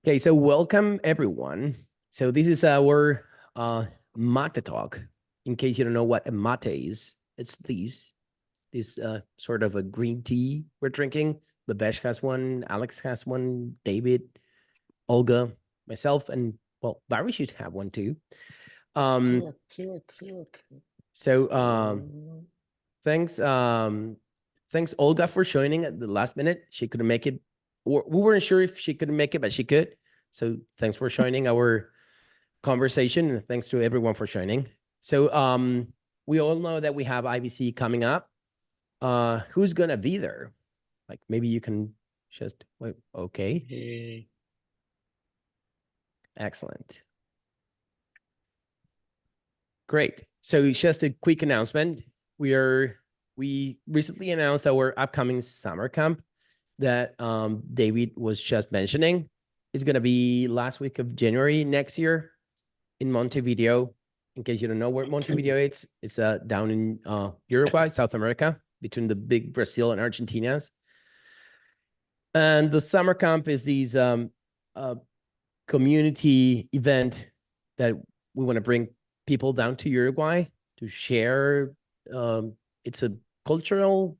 Okay, so welcome everyone. So this is our mate talk. In case you don't know what a mate is, it's this sort of a green tea we're drinking. Bhavesh has one, Alex has one, David, Olga, myself, and well, Barry should have one too. So thanks Olga for joining at the last minute. She couldn't make it. We weren't sure if she couldn't make it, but she could. So thanks for joining our conversation, and thanks to everyone for joining. So we all know that we have IBC coming up. Who's gonna be there? Like maybe you can just wait. Okay. Hey. Excellent. Great. So just a quick announcement. We recently announced our upcoming summer camp that David was just mentioning. It's going to be last week of January next year in MonteVIDEO. In case you don't know where MonteVIDEO is, it's down in Uruguay, South America, between the big Brazil and Argentinas. And the summer camp is these community event that we want to bring people down to Uruguay to share. It's a cultural,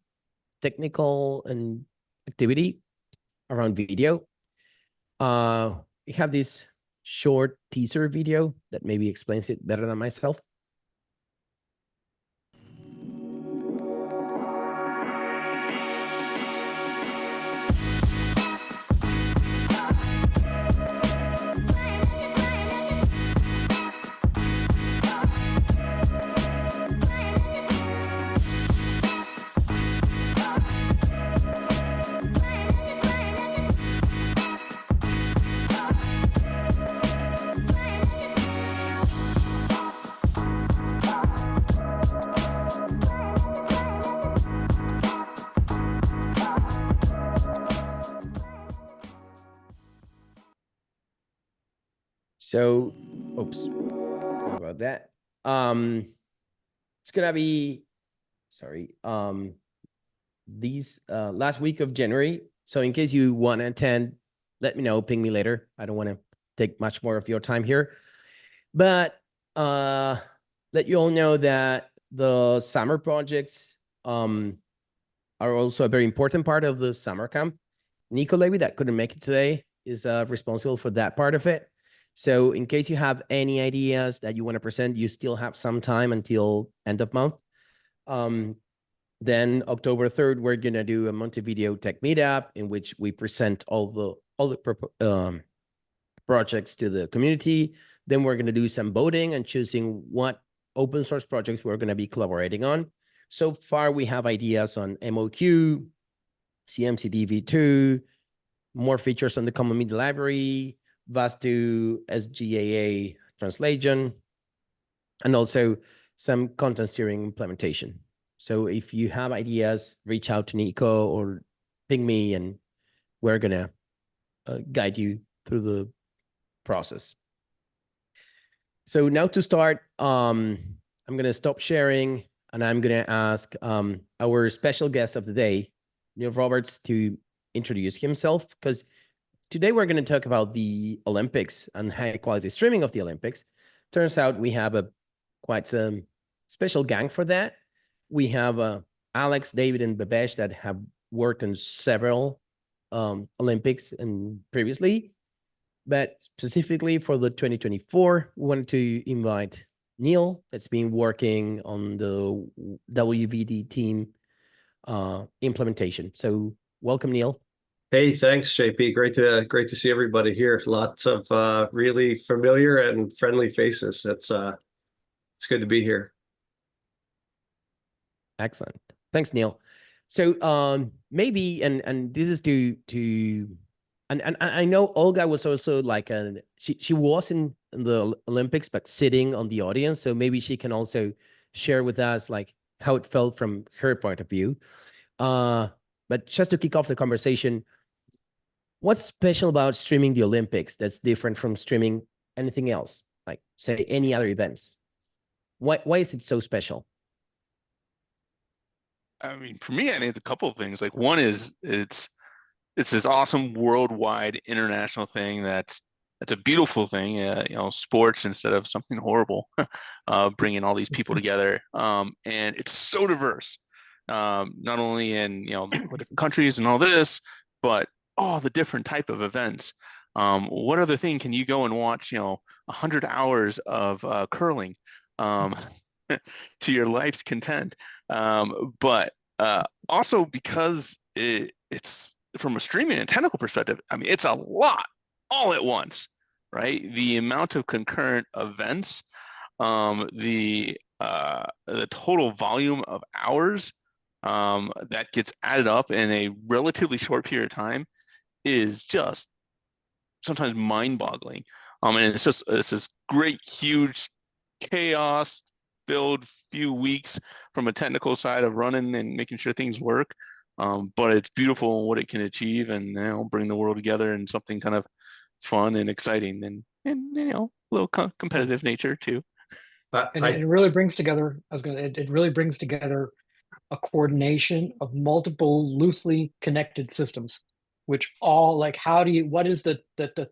technical, and activity around video. We have this short teaser video that maybe explains it better than myself. So, oops, sorry about that. It's gonna be, sorry, these last week of January. So in case you want to attend, let me know, ping me later. I don't want to take much more of your time here, but let you all know that the summer projects are also a very important part of the summer camp. Nico Levy, that couldn't make it today, is responsible for that part of it. So in case you have any ideas that you want to present, you still have some time until end of month. Then October 3rd, we're going to do a MonteVIDEO Tech Meetup in which we present all the projects to the community. Then we're going to do some voting and choosing what open source projects we're going to be collaborating on. So far, we have ideas on MOQ, CMCD v2, more features on the Common Media Library, Vastu SGAA translation, and also some content steering implementation. So if you have ideas, reach out to Nico or ping me, and we're gonna guide you through the process. So now to start, I'm gonna stop sharing, and I'm gonna ask our special guest of the day, Neal Roberts, to introduce himself, because today we're going to talk about the Olympics and high quality streaming of the Olympics. Turns out we have quite some special gang for that. We have Alex, David, and Bhavesh that have worked on several Olympics and previously, but specifically for the 2024, we wanted to invite Neal, that's been working on the WVD team implementation. So welcome, Neal. Hey, thanks, JP. Great to see everybody here. Lots of really familiar and friendly faces. It's good to be here. Excellent. Thanks, Neal. So maybe and this is and I know Olga was also like she was in the Olympics but sitting on the audience, so maybe she can also share with us like how it felt from her point of view. But just to kick off the conversation, what's special about streaming the Olympics that's different from streaming anything else, like say any other events? Why is it so special? I mean, for me, I think it's a couple of things. Like one is it's it's this awesome worldwide international thing that's a beautiful thing. You know, sports instead of something horrible, bringing all these people together. And it's so diverse, not only in, you know, the different countries and all this, but all the different type of events. What other thing can you go and watch? You know, 100 hours of curling, um, to your life's content. But also because it's from a streaming and technical perspective, I mean, it's a lot all at once, right? The amount of concurrent events, the total volume of hours that gets added up in a relatively short period of time is just sometimes mind-boggling. And it's this great, huge, chaos-filled few weeks from a technical side of running and making sure things work. But it's beautiful what it can achieve, and, you know, bring the world together in something kind of fun and exciting, and you know, a little competitive nature too. And it really brings together, it really brings together a coordination of multiple loosely connected systems, which all, like, what is the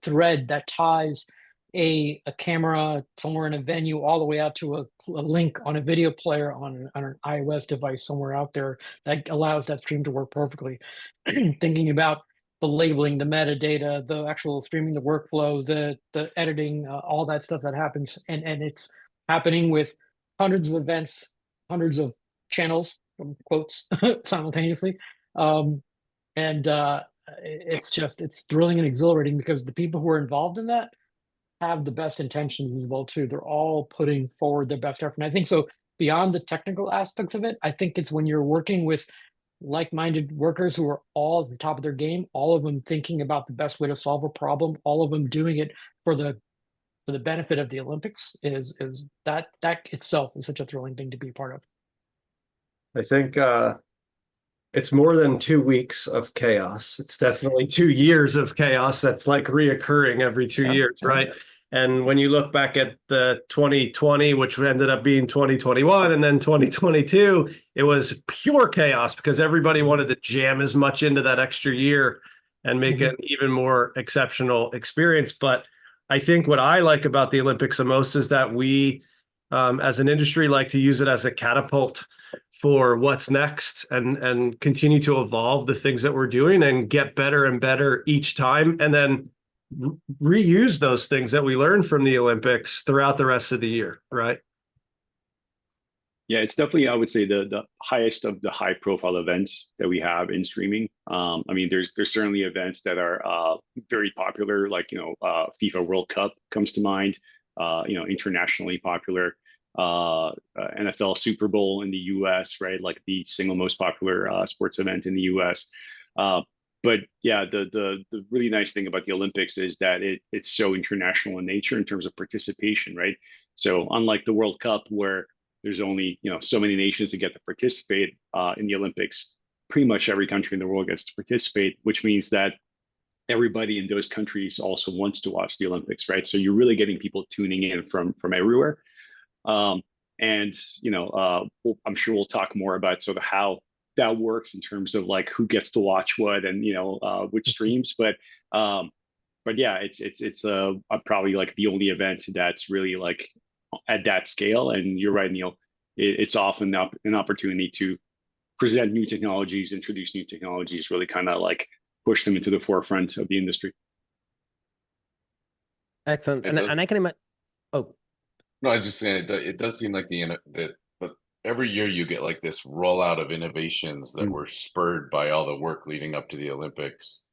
thread that ties a camera somewhere in a venue all the way out to a link on a video player on an iOS device somewhere out there that allows that stream to work perfectly. Thinking about the labeling, the metadata, the actual streaming, the workflow, the editing, all that stuff that happens, and it's happening with hundreds of events, hundreds of channels, quotes, simultaneously. It's thrilling and exhilarating because the people who are involved in that have the best intentions as well too. They're all putting forward their best effort. And I think so, beyond the technical aspects of it, I think it's when you're working with like-minded workers who are all at the top of their game, all of them thinking about the best way to solve a problem, all of them doing it for the benefit of the Olympics, is that itself is such a thrilling thing to be part of. I think it's more than 2 weeks of chaos. It's definitely 2 years of chaos that's like reoccurring every 2 years, right? And when you look back at the 2020, which ended up being 2021, and then 2022, it was pure chaos because everybody wanted to jam as much into that extra year and make it an even more exceptional experience. But I think what I like about the Olympics the most is that we, as an industry, like to use it as a catapult for what's next, and continue to evolve the things that we're doing and get better and better each time, and then reuse those things that we learned from the Olympics throughout the rest of the year, right? Yeah, it's definitely, I would say, the highest of the high profile events that we have in streaming. I mean, there's certainly events that are very popular, like, you know, FIFA World Cup comes to mind, you know, internationally popular, NFL Super Bowl in the US, right? Like the single most popular sports event in the US. But yeah, the really nice thing about the Olympics is that it's so international in nature in terms of participation, right? So unlike the World Cup, where there's only, you know, so many nations that get to participate, in the Olympics, pretty much every country in the world gets to participate, which means that everybody in those countries also wants to watch the Olympics, right? So you're really getting people tuning in from everywhere. And, you know, I'm sure we'll talk more about sort of how that works in terms of like who gets to watch what, and, you know, which streams. But yeah, it's probably like the only event that's really like at that scale. And you're right, Neal, it's often an opportunity to present new technologies, introduce new technologies, really kind of like push them into the forefront of the industry. Excellent. And I can imagine. Oh, no, I was just saying it does seem like but every year you get like this rollout of innovations that were spurred by all the work leading up to the Olympics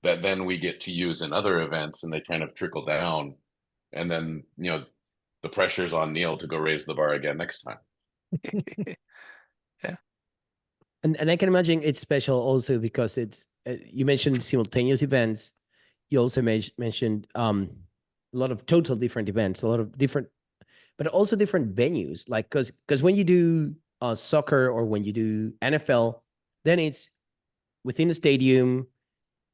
that then we get to use in other events, and they kind of trickle down, and then, you know, the pressure's on Neal to go raise the bar again next time. Yeah. And I can imagine it's special also because it's, you mentioned simultaneous events. You also mentioned a lot of total different events, a lot of different, but also different venues. Like, because when you do soccer or when you do NFL, then it's within the stadium.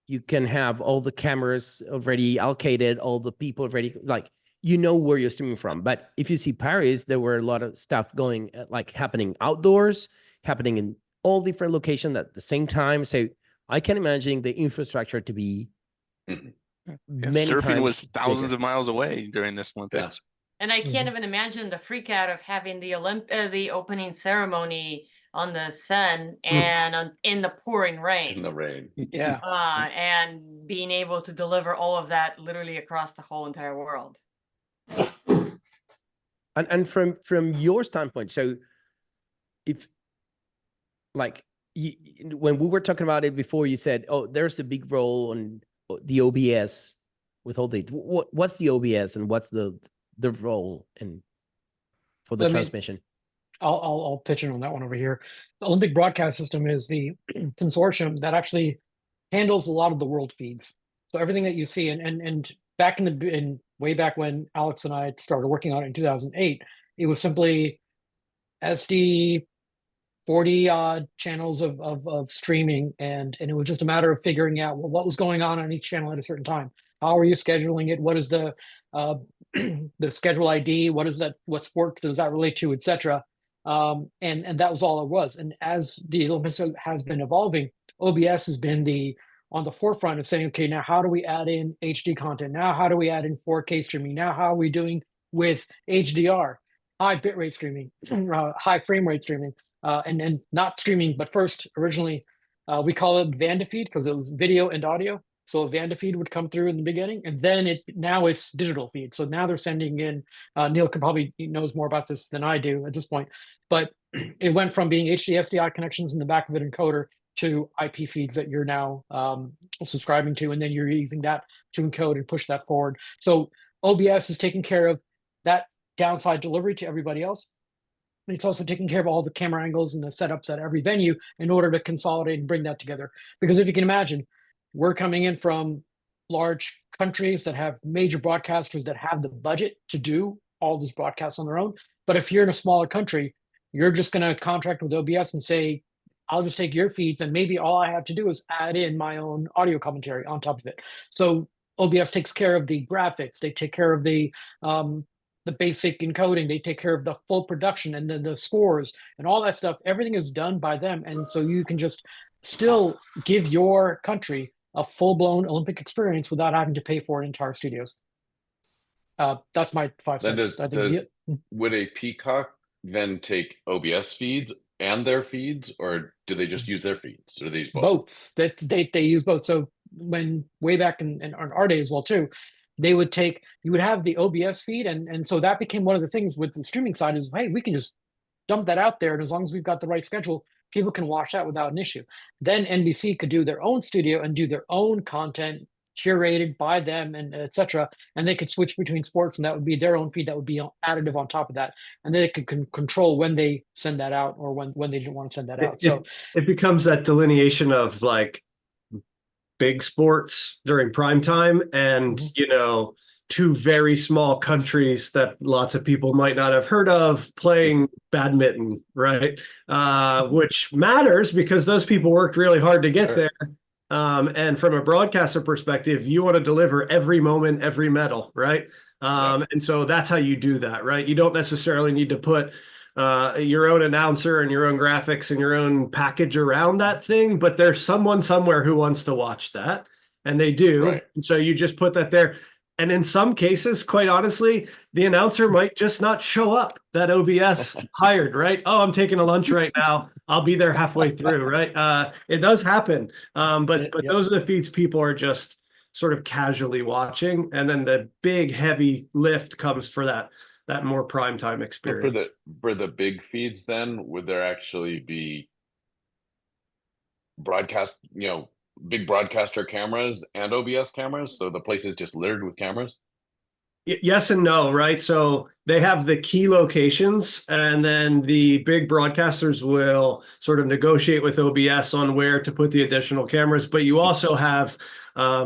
You can have all the cameras already allocated, all the people already, like, you know where you're streaming from. But if you see Paris, there were a lot of stuff going, like happening outdoors, happening in all different locations at the same time. So I can imagine the infrastructure to be Mhm. many Surfing times was thousands bigger. of miles away during this Olympics. And I can't Mhm. even imagine the freak out of having the opening ceremony on the Seine and in the pouring rain. In the rain. Yeah. And being able to deliver all of that literally across the whole entire world. And from your standpoint, so if like when we were talking about it before, you said, oh, there's a big role on the OBS with all the what's the OBS and what's the role and for the Let me- transmission? I'll pitch in on that one over here. The Olympic Broadcast System is the consortium that actually handles a lot of the world feeds. So everything that you see, and back in way back when Alex and I started working on it in 2008, it was simply SD 40 odd channels of streaming, and it was just a matter of figuring out what was going on each channel at a certain time. How are you scheduling it? What is the the schedule ID? What is that? What sport does that relate to, etc. And that was all it was. And as the Olympics has been evolving, OBS has been on the forefront of saying, okay, now how do we add in HD content? Now how do we add in 4K streaming? Now how are we doing with HDR, high bitrate streaming, high frame rate streaming? And then not streaming, but first, originally, we call it Vanda feed because it was video and audio. So a Vanda feed would come through in the beginning, and then now it's digital feed. So now they're sending in, Neal could probably knows more about this than I do at this point, but it went from being HD SDI connections in the back of an encoder to IP feeds that you're now subscribing to, and then you're using that to encode and push that forward. So OBS is taking care of that downside delivery to everybody else. It's also taking care of all the camera angles and the setups at every venue in order to consolidate and bring that together. Because if you can imagine, we're coming in from large countries that have major broadcasters that have the budget to do all these broadcasts on their own. But if you're in a smaller country, you're just going to contract with OBS and say, I'll just take your feeds, and maybe all I have to do is add in my own audio commentary on top of it. So OBS takes care of the graphics. They take care of the basic encoding. They take care of the full production and then the scores and all that stuff. Everything is done by them. And so you can just still give your country a full-blown Olympic experience without having to pay for entire studios. That's my 5 cents. Would a Peacock then take OBS feeds and their feeds, or do they just use their feeds, or do they use both? They use both. So when way back in our day as well too, you would have the OBS feed, and so that became one of the things with the streaming side is, hey, we can just dump that out there, and as long as we've got the right schedule, people can watch that without an issue. Then NBC could do their own studio and do their own content curated by them and etc. And they could switch between sports, and that would be their own feed that would be additive on top of that. And then they could control when they send that out or when they didn't want to send that out. So it becomes that delineation of like big sports during prime time and, two very small countries that lots of people might not have heard of playing badminton, right? Which matters because those people worked really hard to get there. And from a broadcaster perspective, you want to deliver every moment, every medal, right? And so that's how you do that, right? You don't necessarily need to put your own announcer and your own graphics and your own package around that thing, but there's someone somewhere who wants to watch that, and they do. Right. And so you just put that there. And in some cases, quite honestly, the announcer might just not show up that OBS hired, right? Oh, I'm taking a lunch right now. I'll be there halfway through, right? It does happen. But those are the feeds people are just sort of casually watching. And then the big heavy lift comes for that more primetime experience. For the big feeds, then would there actually be broadcast, big broadcaster cameras and OBS cameras, so the place is just littered with cameras? Yes and no, right? So they have the key locations, and then the big broadcasters will sort of negotiate with OBS on where to put the additional cameras. But you also have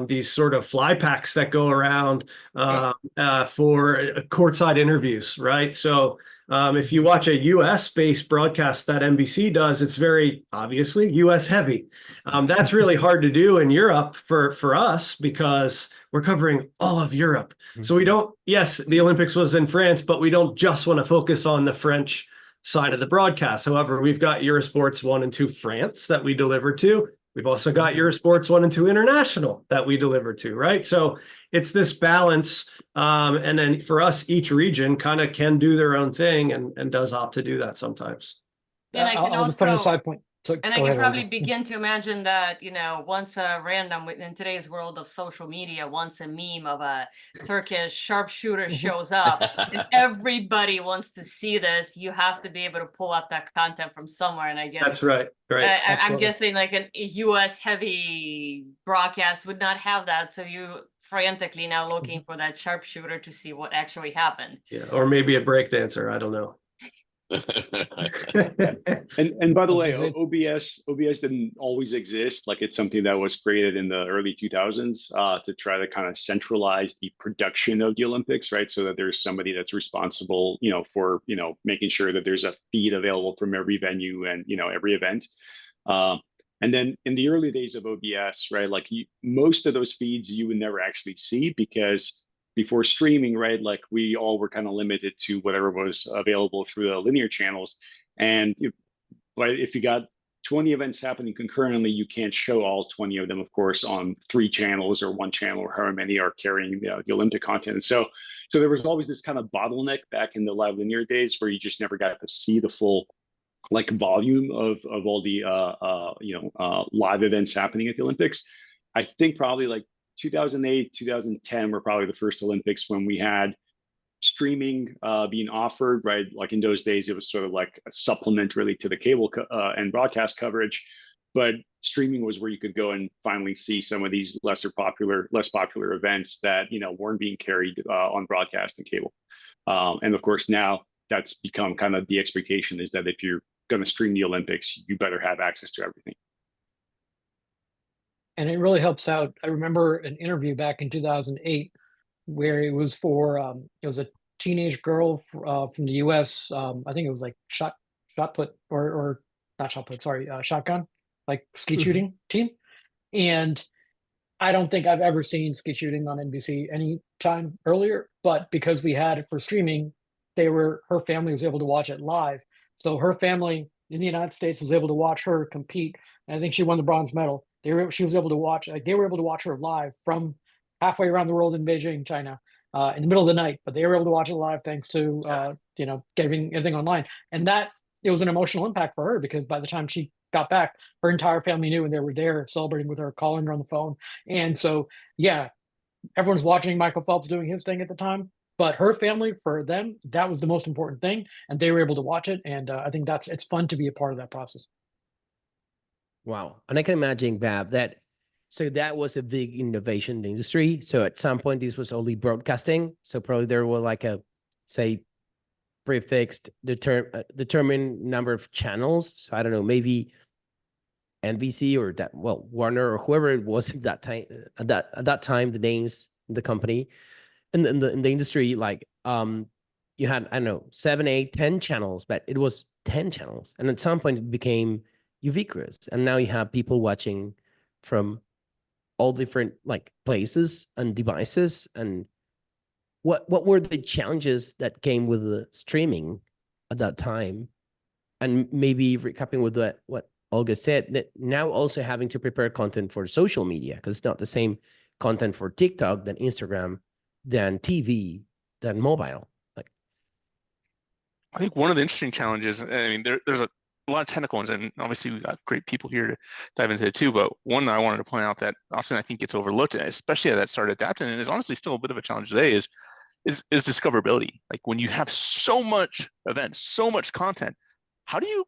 these sort of fly packs that go around for courtside interviews, right? So if you watch a US-based broadcast that NBC does, it's very obviously US heavy. That's really hard to do in Europe for us because we're covering all of Europe. So we don't, yes, the Olympics was in France, but we don't just want to focus on the French side of the broadcast. However, we've got Eurosports 1 and 2 France that we deliver to. We've also got Eurosports 1 and 2 International that we deliver to, right? So it's this balance. And then for us, each region kind of can do their own thing and does opt to do that sometimes. And I can I'll just put in a also, side point. So and I go can ahead, probably Olga. begin to imagine that, once a random, in today's world of social media, once a meme of a Turkish sharpshooter shows up and everybody wants to see this, you have to be able to pull up that content from somewhere. And I guess That's right. Right. I'm Absolutely. guessing like a US heavy broadcast would not have that. So you frantically now looking for that sharpshooter to see what actually happened. Yeah. Or maybe a breakdancer. I don't know. And by the way, Great. OBS didn't always exist. Like, it's something that was created in the early 2000s to try to kind of centralize the production of the Olympics, right? So that there's somebody that's responsible, for making sure that there's a feed available from every venue and every event. And then in the early days of OBS, right, like most of those feeds you would never actually see, because before streaming, right, like we all were kind of limited to whatever was available through the linear channels. And if you got 20 events happening concurrently, you can't show all 20 of them, of course, on 3 channels or 1 channel, or however many are carrying the Olympic content. And so there was always this kind of bottleneck back in the live linear days where you just never got to see the full like volume of all the live events happening at the Olympics. I think probably like 2008, 2010 were probably the first Olympics when we had streaming being offered, right? Like in those days, it was sort of like a supplement really to the cable and broadcast coverage. But streaming was where you could go and finally see some of these less popular events that weren't being carried on broadcast and cable. And of course, now that's become kind of the expectation, is that if you're going to stream the Olympics, you better have access to everything. And it really helps out. I remember an interview back in 2008 where it was for it was a teenage girl from the US. I think it was like shot put or not shot put, sorry, shotgun, like skeet shooting team. And I don't think I've ever seen skeet shooting on NBC any time earlier, but because we had it for streaming, her family was able to watch it live. So her family in the United States was able to watch her compete. And I think she won the bronze medal. She was able to watch, they were able to watch her live from halfway around the world in Beijing, China, in the middle of the night, but they were able to watch it live thanks to, getting everything online. And it was an emotional impact for her, because by the time she got back, her entire family knew, and they were there celebrating with her, calling her on the phone. And so, yeah, everyone's watching Michael Phelps doing his thing at the time, but her family, for them, that was the most important thing, and they were able to watch it. And I think it's fun to be a part of that process. Wow. And I can imagine, Bab, that was a big innovation in the industry. So at some point, this was only broadcasting. So probably there were like prefixed determined number of channels. So I don't know, maybe NBC or Warner or whoever it was at that time, at that time, the names, the company, and in the industry, like you had, I don't know, 7, 8, 10 channels, but it was 10 channels. And at some point it became ubiquitous. And now you have people watching from all different places and devices. And what were the challenges that came with the streaming at that time? And maybe recapping with what Olga said, that now also having to prepare content for social media, because it's not the same content for TikTok than Instagram, than TV, than mobile. I think one of the interesting challenges, I mean, there's a lot of technical ones, and obviously we've got great people here to dive into it too, but one that I wanted to point out that often I think gets overlooked, especially as that started adapting, and is honestly still a bit of a challenge today, is discoverability. Like, when you have so much events, so much content, how do you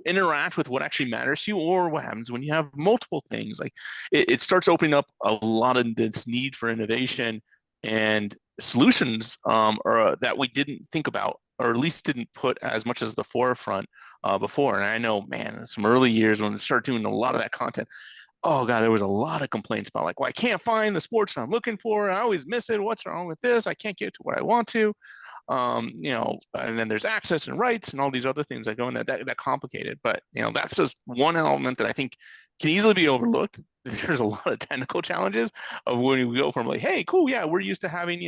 interact with what actually matters to you? Or what happens when you have multiple things? Like, it starts opening up a lot of this need for innovation and solutions that we didn't think about, or at least didn't put as much as the forefront before. And I know, man, some early years when we started doing a lot of that content, oh God, there was a lot of complaints about like, well, I can't find the sports I'm looking for. I always miss it. What's wrong with this? I can't get to what I want to. And then there's access and rights and all these other things that go in that complicated. But that's just one element that I think can easily be overlooked. There's a lot of technical challenges of when we go from like, hey, cool, yeah, we're used to having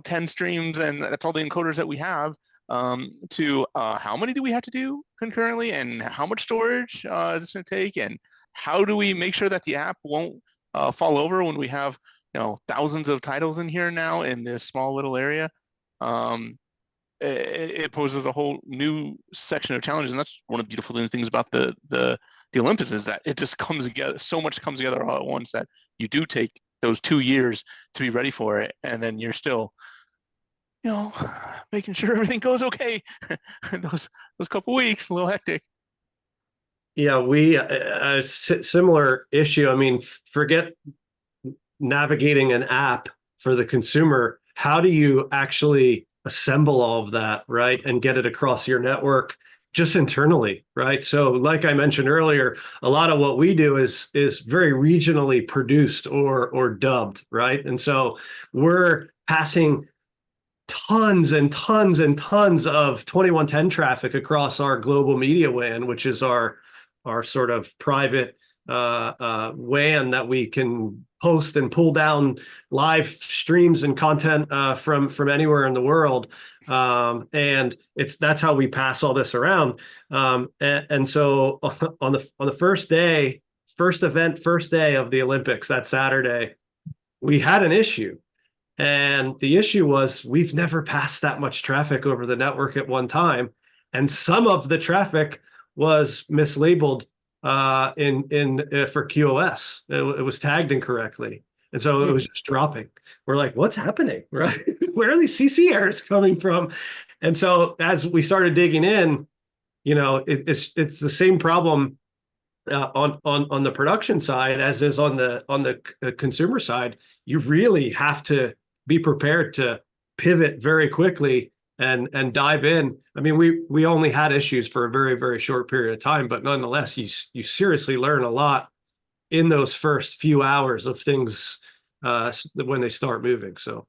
10 streams and that's all the encoders that we have. to how many do we have to do concurrently, and how much storage is this going to take, and how do we make sure that the app won't fall over when we have thousands of titles in here now in this small little area. It poses a whole new section of challenges, and that's one of the beautiful things about the Olympics, is that it just comes together. So much comes together all at once that you do take those 2 years to be ready for it, and then you're still, making sure everything goes okay. those couple weeks, a little hectic. Yeah, we a similar issue. I mean, forget navigating an app for the consumer. How do you actually assemble all of that, right, and get it across your network just internally, right? So like I mentioned earlier, a lot of what we do is very regionally produced or dubbed, right? And so we're passing tons and tons and tons of 2110 traffic across our global media WAN, which is our sort of private WAN that we can post and pull down live streams and content from anywhere in the world. And that's how we pass all this around. And so on the first day of the Olympics, that Saturday, we had an issue. And the issue was we've never passed that much traffic over the network at one time. And some of the traffic was mislabeled for QoS. It was tagged incorrectly. And so it was just dropping. We're like, what's happening, right? Where are these CC errors coming from? And so as we started digging in, it's the same problem on the production side as is on the consumer side. You really have to be prepared to pivot very quickly and dive in. I mean, we only had issues for a very, very short period of time, but nonetheless, you seriously learn a lot in those first few hours of things when they start moving. So,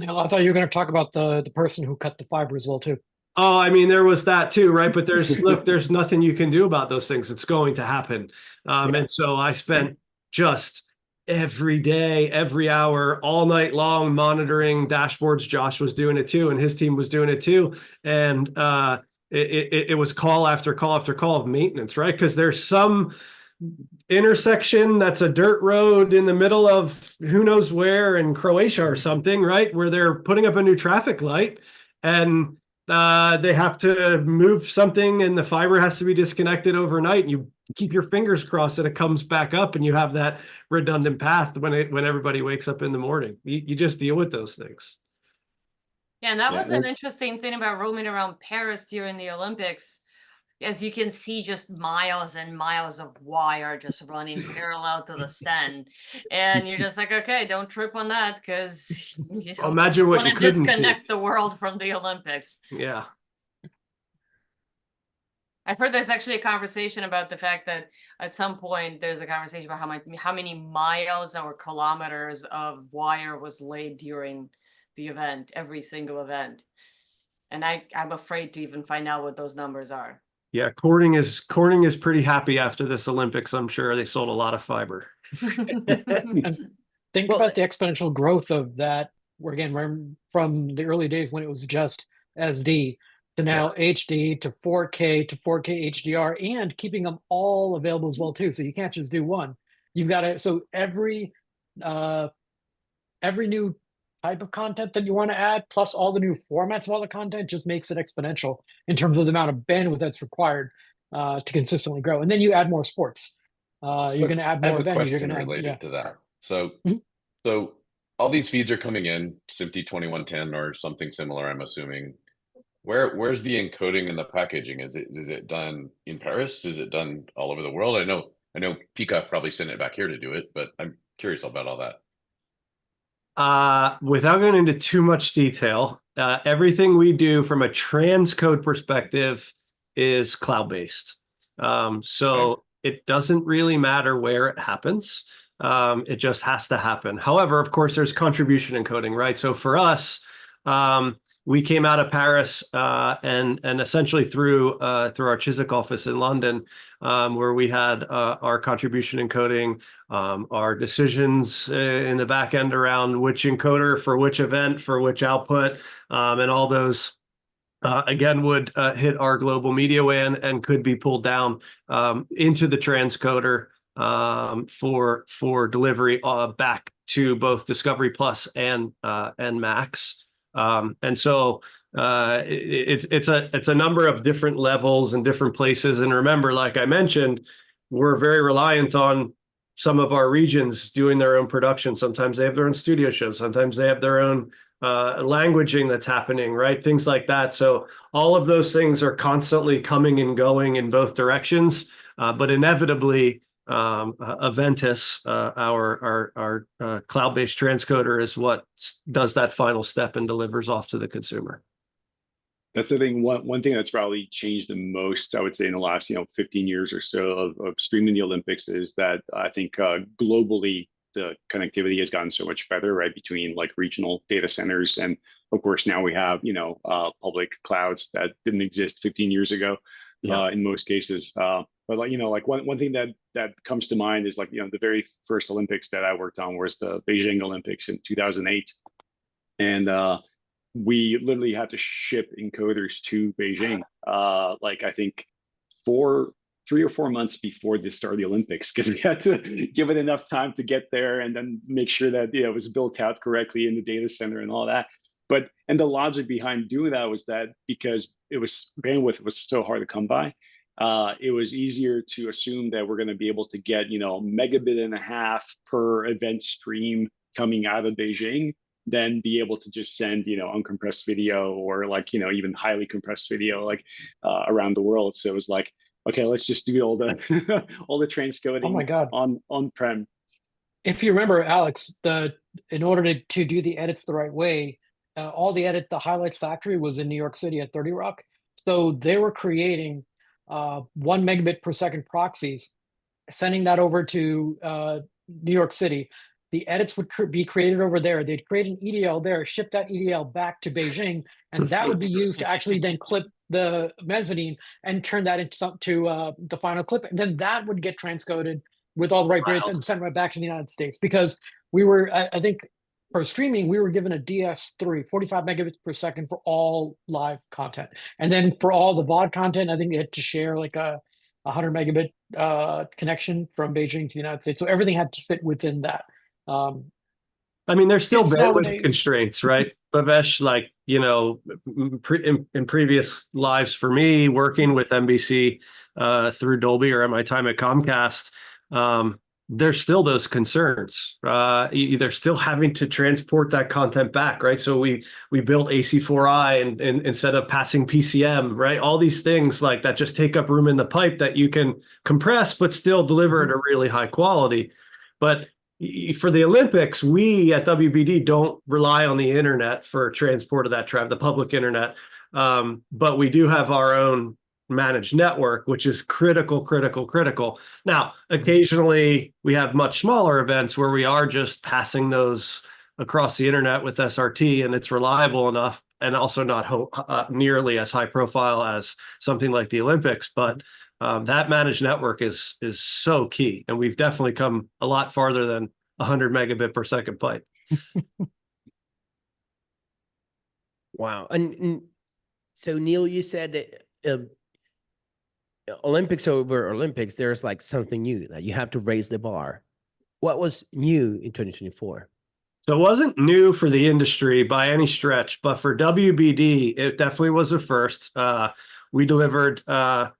I thought you were going to talk about the person who cut the fiber as well too. Oh, I mean, there was that too, right? But there's nothing you can do about those things. It's going to happen. And so I spent just every day, every hour, all night long monitoring dashboards. Josh was doing it too, and his team was doing it too. And it was call after call after call of maintenance, right? Because there's some intersection that's a dirt road in the middle of who knows where in Croatia or something, right? Where they're putting up a new traffic light, and they have to move something, and the fiber has to be disconnected overnight. And you keep your fingers crossed that it comes back up, and you have that redundant path when everybody wakes up in the morning. You just deal with those things. Yeah, and that was an interesting thing about roaming around Paris during the Olympics. As you can see, just miles and miles of wire just running parallel to the Seine. And you're just like, okay, don't trip on that, because you don't imagine what you couldn't disconnect the world from the Olympics. Yeah. I've heard there's actually a conversation about the fact that at some point there's a conversation about how many miles or kilometers of wire was laid during the event, every single event. And I'm afraid to even find out what those numbers are. Yeah, Corning is pretty happy after this Olympics. I'm sure they sold a lot of fiber. And think about the exponential growth of that. Again, from the early days when it was just SD to now HD to 4K to 4K HDR, and keeping them all available as well too. So you can't just do one. You've got to. So every new type of content that you want to add, plus all the new formats of all the content, just makes it exponential in terms of the amount of bandwidth that's required to consistently grow. And then you add more sports. You're going to add more venues. You're going to related to that. So, so all these feeds are coming in SMPTE 2110 or something similar, I'm assuming. Where's the encoding and the packaging? Is it done in Paris? Is it done all over the world? I know Pika probably sent it back here to do it, but I'm curious about all that. Without going into too much detail, everything we do from a transcode perspective is cloud-based. So it doesn't really matter where it happens. It just has to happen. However, of course, there's contribution encoding, right? So for us, we came out of Paris and essentially through our Chiswick office in London, where we had our contribution encoding, our decisions in the back end around which encoder for which event, for which output, and all those again, would hit our global media WAN and could be pulled down into the transcoder for delivery back to both Discovery Plus and Max. And so it's a number of different levels and different places. And remember, like I mentioned, we're very reliant on some of our regions doing their own production. Sometimes they have their own studio shows. Sometimes they have their own languaging that's happening, right? Things like that. So all of those things are constantly coming and going in both directions. But inevitably, Aventus, our cloud-based transcoder, is what does that final step and delivers off to the consumer. That's the thing. One thing that's probably changed the most, I would say, in the last 15 years or so of streaming the Olympics is that I think globally the connectivity has gotten so much better, right, between like regional data centers, and of course now we have public clouds that didn't exist 15 years ago, in most cases. But like one thing that comes to mind is like the very first Olympics that I worked on was the Beijing Olympics in 2008, and we literally had to ship encoders to Beijing, like I think 3 or 4 months before the start of the Olympics, because we had to give it enough time to get there and then make sure that it was built out correctly in the data center and all that. And the logic behind doing that was that because bandwidth was so hard to come by, it was easier to assume that we're going to be able to get 1.5 megabits per event stream coming out of Beijing, than be able to just send uncompressed video or like even highly compressed video like around the world. So it was like, okay, let's just do all the all the transcoding. Oh my God. on-prem. If you remember, Alex, in order to do the edits the right way, the highlights factory was in New York City at 30 Rock. So they were creating 1 megabit per second proxies, sending that over to New York City. The edits would be created over there. They'd create an EDL there, ship that EDL back to Beijing, and that would be used to actually then clip the mezzanine and turn that into the final clip. And then that would get transcoded with all the right bits and sent right back to the United States. Because we were, I think, for streaming, we were given a DS3, 45 megabits per second for all live content. And then for all the VOD content, I think they had to share like a 100 megabit connection from Beijing to the United States. So everything had to fit within that. I mean, there's still bandwidth constraints, right? Bhavesh, like, in previous lives for me, working with NBC through Dolby or at my time at Comcast, there's still those concerns. They're still having to transport that content back, right? So we built AC4I and instead of passing PCM, right? All these things like that just take up room in the pipe that you can compress, but still deliver at a really high quality. But for the Olympics, we at WBD don't rely on the internet for transport of that traffic, the public internet. But we do have our own managed network, which is critical. Now, occasionally we have much smaller events where we are just passing those across the internet with SRT, and it's reliable enough and also not nearly as high profile as something like the Olympics. But that managed network is so key, and we've definitely come a lot farther than 100 megabit per second pipe. Wow. And so Neal, you said Olympics over Olympics, there's like something new that you have to raise the bar. What was new in 2024? So it wasn't new for the industry by any stretch, but for WBD, it definitely was a first. We delivered a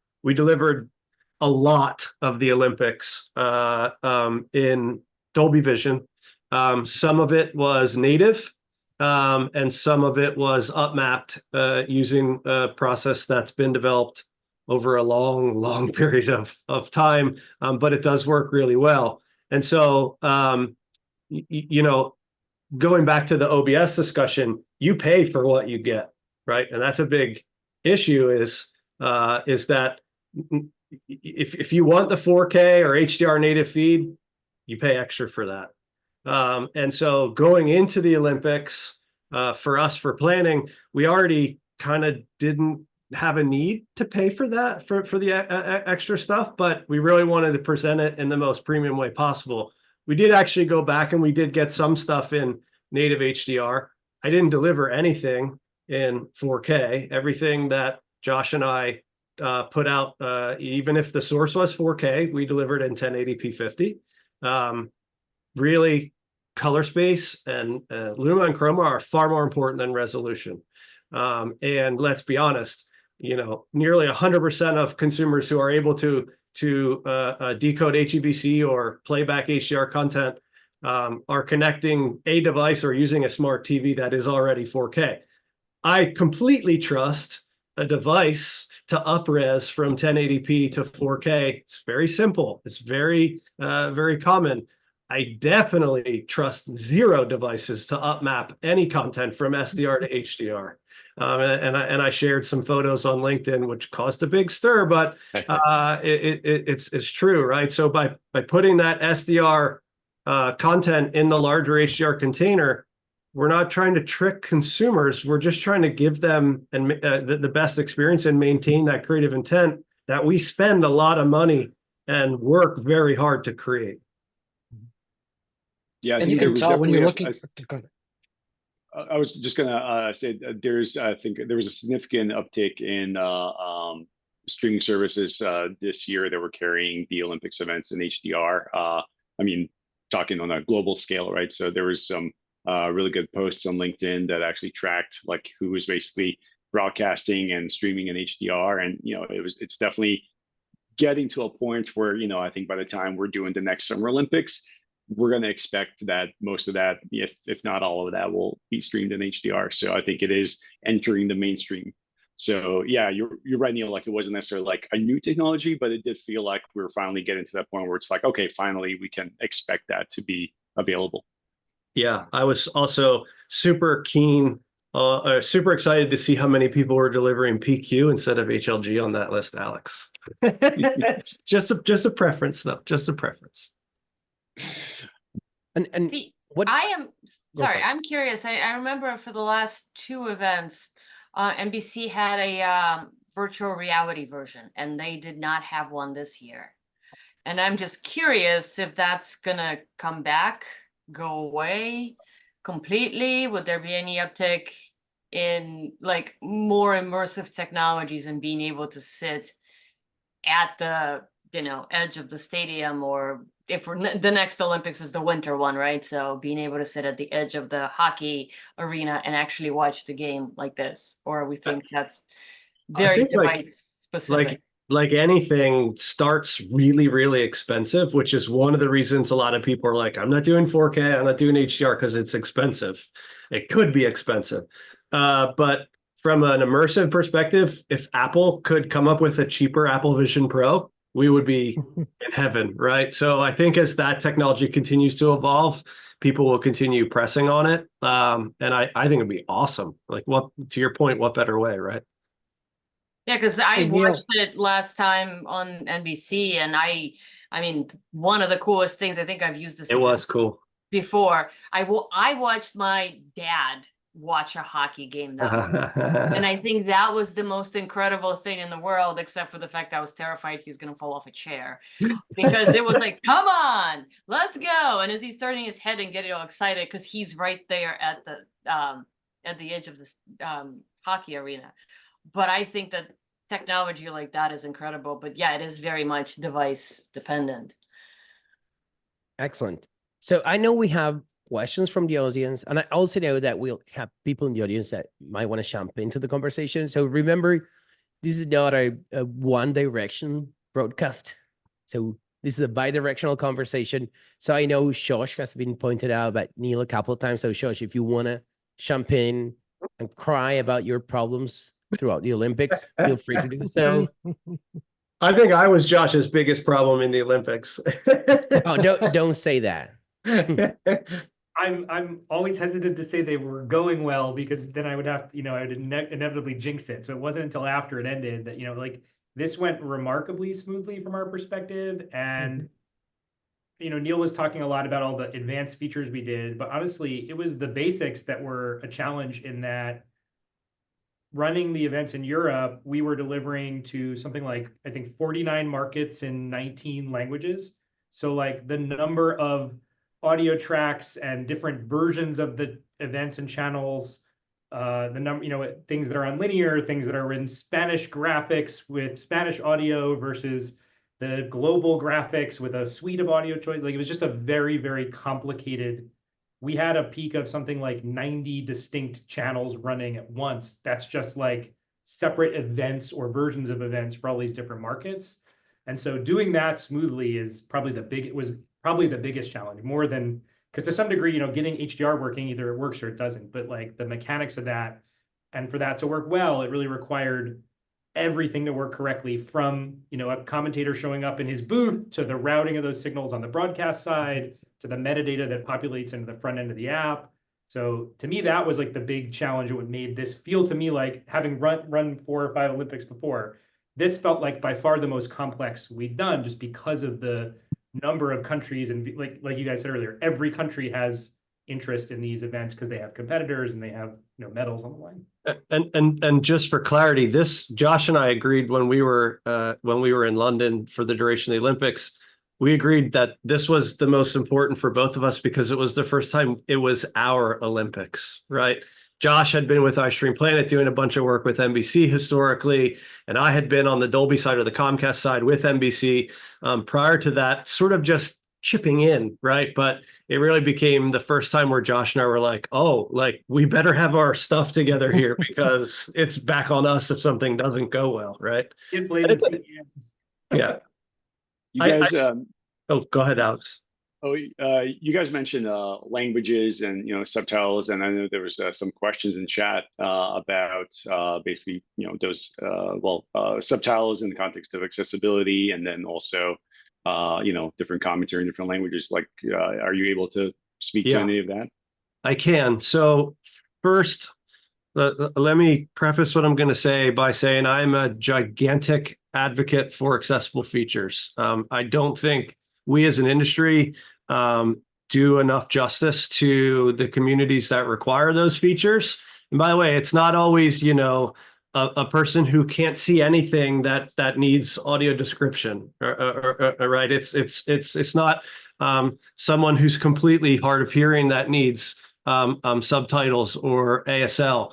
lot of the Olympics in Dolby Vision. Some of it was native, and some of it was upmapped using a process that's been developed over a long period of time, but it does work really well. And so, going back to the OBS discussion, you pay for what you get, right? And that's a big issue is that if you want the 4K or HDR native feed, you pay extra for that. And so going into the Olympics, for us for planning, we already kind of didn't have a need to pay for that, for the extra stuff, but we really wanted to present it in the most premium way possible. We did actually go back and we did get some stuff in native HDR. I didn't deliver anything in 4K. Everything that Josh and I put out, even if the source was 4K, we delivered in 1080p 50. Really, color space and luma and chroma are far more important than resolution. And let's be honest, you know, nearly 100% of consumers who are able to decode HEVC or playback HDR content are connecting a device or using a smart TV that is already 4K. I completely trust a device to upres from 1080p to 4K. It's very simple. It's very, very common. I definitely trust zero devices to upmap any content from SDR to HDR. And I shared some photos on LinkedIn, which caused a big stir, but it's true, right? So by putting that SDR content in the larger HDR container, we're not trying to trick consumers. We're just trying to give them the best experience and maintain that creative intent that we spend a lot of money and work very hard to create. Yeah, and you can tell when you're looking. I was just gonna say that I think there was a significant uptick in streaming services this year that were carrying the Olympics events in HDR. I mean, talking on a global scale, right? So there was some really good posts on LinkedIn that actually tracked like who was basically broadcasting and streaming in HDR, and you know, it's definitely getting to a point where, you know, I think by the time we're doing the next Summer Olympics, we're going to expect that most of that, if not all of that, will be streamed in HDR. So I think it is entering the mainstream. So yeah, you're right, Neal. Like it wasn't necessarily like a new technology, but it did feel like we were finally getting to that point where it's like, okay, finally we can expect that to be available. Yeah, I was also super keen, super excited to see how many people were delivering PQ instead of HLG on that list, Alex. just a preference, though. Just a preference. And what I am sorry, I'm curious. I remember for the last two events, NBC had a virtual reality version, and they did not have one this year. And I'm just curious if that's gonna come back, go away completely. Would there be any uptick in like more immersive technologies and being able to sit at the, you know, edge of the stadium, or if the next Olympics is the winter one, right? So being able to sit at the edge of the hockey arena and actually watch the game like this, or we think that's very device specific. Like anything starts really, really expensive, which is one of the reasons a lot of people are like, I'm not doing 4K, I'm not doing HDR because it's expensive. It could be expensive. But from an immersive perspective, if Apple could come up with a cheaper Apple Vision Pro, we would be in heaven, right? So I think as that technology continues to evolve, people will continue pressing on it. And I think it'd be awesome. Like, what, to your point, what better way, right? Yeah, because I watched it last time on NBC, and I mean, one of the coolest things, I think I've used this. It was cool. Before, I watched my dad watch a hockey game that way. And I think that was the most incredible thing in the world, except for the fact I was terrified he's going to fall off a chair, because it was like, come on, let's go. And as he's turning his head and getting all excited, because he's right there at the edge of this hockey arena. But I think that technology like that is incredible. But yeah, it is very much device dependent. Excellent. So I know we have questions from the audience, and I also know that we'll have people in the audience that might want to jump into the conversation. So remember, this is not a one direction broadcast. So this is a bi-directional conversation. So I know Josh has been pointed out by Neal a couple of times. So Josh, if you want to jump in and cry about your problems throughout the Olympics, feel free to do so. I think I was Josh's biggest problem in the Olympics. Oh, don't say that. I'm always hesitant to say they were going well, because then I would have to, you know, I would inevitably jinx it. So it wasn't until after it ended that, you know, like this went remarkably smoothly from our perspective. And, you know, Neal was talking a lot about all the advanced features we did, but honestly, it was the basics that were a challenge, in that running the events in Europe, we were delivering to something like, I think, 49 markets in 19 languages. So like the number of audio tracks and different versions of the events and channels the number, things that are on linear, things that are in Spanish graphics with Spanish audio versus the global graphics with a suite of audio choices. Like, it was just a very, very complicated. We had a peak of something like 90 distinct channels running at once. That's just like separate events or versions of events for all these different markets. And so doing that smoothly is probably the biggest challenge, more than, because to some degree, getting HDR working, either it works or it doesn't, but like the mechanics of that, and for that to work well, it really required everything to work correctly, from, a commentator showing up in his booth, to the routing of those signals on the broadcast side, to the metadata that populates into the front end of the app. So to me, that was like the big challenge. What made this feel to me like, having run 4 or 5 Olympics before, this felt like by far the most complex we'd done, just because of the number of countries. And like you guys said earlier, every country has interest in these events because they have competitors and they have medals on the line. And just for clarity, Josh and I agreed when we were in London for the duration of the Olympics. We agreed that this was the most important for both of us because it was the first time it was our Olympics, right? Josh had been with iStream Planet doing a bunch of work with NBC historically, and I had been on the Dolby side or the Comcast side with NBC prior to that, sort of just chipping in, right? But it really became the first time where Josh and I were like, oh, like, we better have our stuff together here because it's back on us if something doesn't go well, right? Yeah. You guys, oh, go ahead, Alex. You guys mentioned languages and subtitles, and I know there was some questions in chat about basically those subtitles in the context of accessibility, and then also different commentary in different languages. Like, are you able to speak to any of that? I can. So first, let me preface what I'm going to say by saying I'm a gigantic advocate for accessible features. I don't think we as an industry do enough justice to the communities that require those features. And by the way, it's not always, a person who can't see anything that needs audio description, right? It's not someone who's completely hard of hearing that needs subtitles or ASL.